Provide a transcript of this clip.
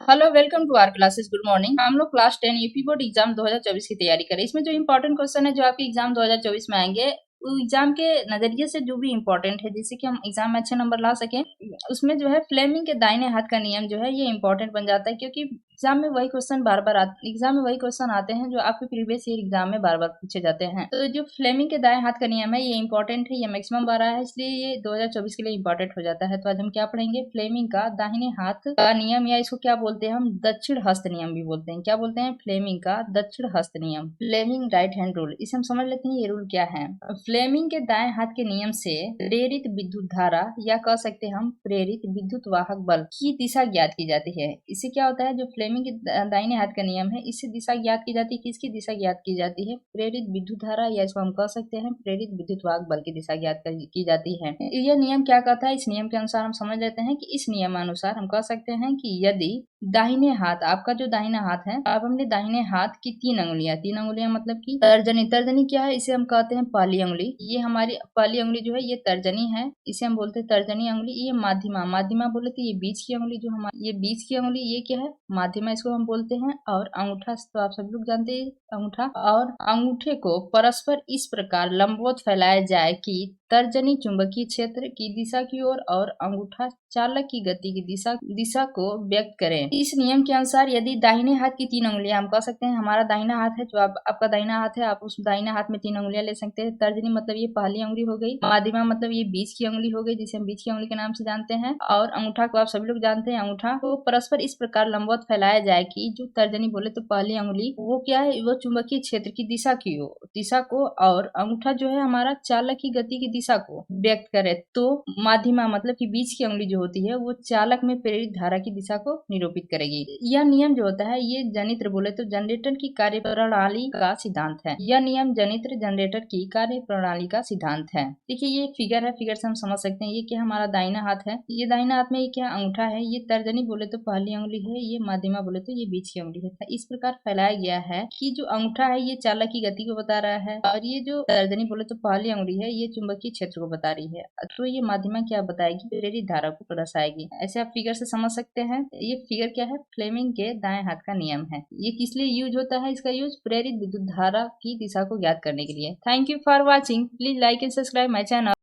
Hello, welcome to our classes. Good morning. हम लोग class 10 UP board exam 2024 की तैयारी करें। इसमें जो इंपॉर्टेंट क्वेश्चन है जो आपके एग्जाम 2024 में आएंगे, वो एग्जाम के नजरिए से जो भी इंपॉर्टेंट है, जिससे कि हम एग्जाम में अच्छे नंबर ला सकें, उसमें जो है फ्लेमिंग के दाहिने हाथ का नियम जो है ये इंपॉर्टेंट बन जाता है, क्योंकि एग्जाम में वही क्वेश्चन बार बार एग्जाम में वही क्वेश्चन आते हैं जो आपके प्रीवियस ईयर एग्जाम में बार बार पूछे जाते हैं। तो जो फ्लेमिंग के दाएं हाथ का नियम है ये इंपॉर्टेंट है, ये मैक्सिमम बार आया है, इसलिए ये 2024 के लिए इंपॉर्टेंट हो जाता है। तो आज हम क्या पढ़ेंगे, फ्लेमिंग का दाहिने हाथ का नियम, या इसको क्या बोलते हैं हम, दक्षिण हस्त नियम भी बोलते हैं। क्या बोलते हैं, फ्लेमिंग का दक्षिण हस्त नियम, फ्लेमिंग राइट हैंड रूल। इसे हम समझ लेते हैं ये रूल क्या है। फ्लेमिंग के दाएं हाथ के नियम से प्रेरित विद्युत धारा, या कह सकते हैं हम प्रेरित विद्युत वाहक बल की दिशा ज्ञात की जाती है। इससे क्या होता है, जो फ्लेमिंग के दाहिने हाथ का नियम है, इससे दिशा ज्ञात की जाती है। किसकी दिशा ज्ञात की जाती है, प्रेरित विद्युत धारा, या इसको हम कह सकते हैं प्रेरित विद्युत वाहक बल की दिशा ज्ञात की जाती है। यह नियम क्या कहता है, इस नियम के अनुसार हम समझ लेते हैं कि इस नियमानुसार हम कह सकते हैं कि यदि दाहिने हाथ, आपका जो दाहिना हाथ है, अब हमने दाहिने हाथ की तीन अंगुलियां मतलब कि तर्जनी क्या है, इसे हम कहते हैं पहली अंगुली। ये हमारी पहली अंगुली जो है ये तर्जनी है, इसे हम बोलते हैं तर्जनी अंगुली। ये माध्यमा बोले तो ये बीच की अंगुली, जो हमारी ये बीच की अंगुली ये क्या है, माध्यमा, इसको हम बोलते हैं। और अंगूठा तो आप सब लोग जानते हैं, अंगूठा। और अंगूठे को परस्पर इस प्रकार लंबवत फैलाया जाए कि तर्जनी चुंबकीय क्षेत्र की दिशा की ओर और अंगूठा चालक की गति की दिशा को व्यक्त करें। इस नियम के अनुसार यदि दाहिने हाथ की तीन उंगलियां, हम कह सकते हैं हमारा दाहिना हाथ है, जो आपका दाहिना हाथ है, आप उस दाहिना हाथ में तीन उंगलियां ले सकते हैं। तर्जनी मतलब ये पहली उंगली हो गई, माध्यमा मतलब ये बीच की उंगली हो गई, जिसे हम बीच की उंगली के नाम से जानते हैं, और अंगूठा को आप सभी लोग जानते हैं। अंगूठा को परस्पर इस प्रकार लंबवत फैलाया जाए कि जो तर्जनी बोले तो पहली उंगली वो क्या है, वो चुंबकीय क्षेत्र की दिशा को और अंगूठा जो है हमारा चालक की गति की दिशा को व्यक्त करे। तो माध्यमा मतलब कि बीच की उंगली जो होती है वो चालक में प्रेरित धारा की दिशा को निरूपित करेगी। यह नियम जो होता है ये जनित्र बोले तो जनरेटर की कार्य प्रणाली का सिद्धांत है। यह नियम जनित्र जनरेटर की कार्य प्रणाली का सिद्धांत है। देखिए ये एक फिगर है, फिगर से हम समझ सकते हैं ये क्या हमारा दाहिना हाथ है, ये दाहिना हाथ में ये क्या अंगूठा है, ये तर्जनी बोले तो पहली उंगली है, ये माध्यमा बोले तो ये बीच की उंगली है। इस प्रकार फैलाया गया है कि जो अंगूठा है ये चालक की गति को बता रहा है, और ये जो तर्जनी बोले तो पहली उंगली है ये चुंबकीय क्षेत्र को बता रही है। तो ये माध्यमा क्या बताएगी, प्रेरित धारा को दर्शाएगी। ऐसे आप फिगर से समझ सकते हैं। ये फिगर क्या है, फ्लेमिंग के दाएं हाथ का नियम है। ये किस लिए यूज होता है, इसका यूज प्रेरित विद्युत धारा की दिशा को ज्ञात करने के लिए। Thank you for watching. Please like and subscribe my channel.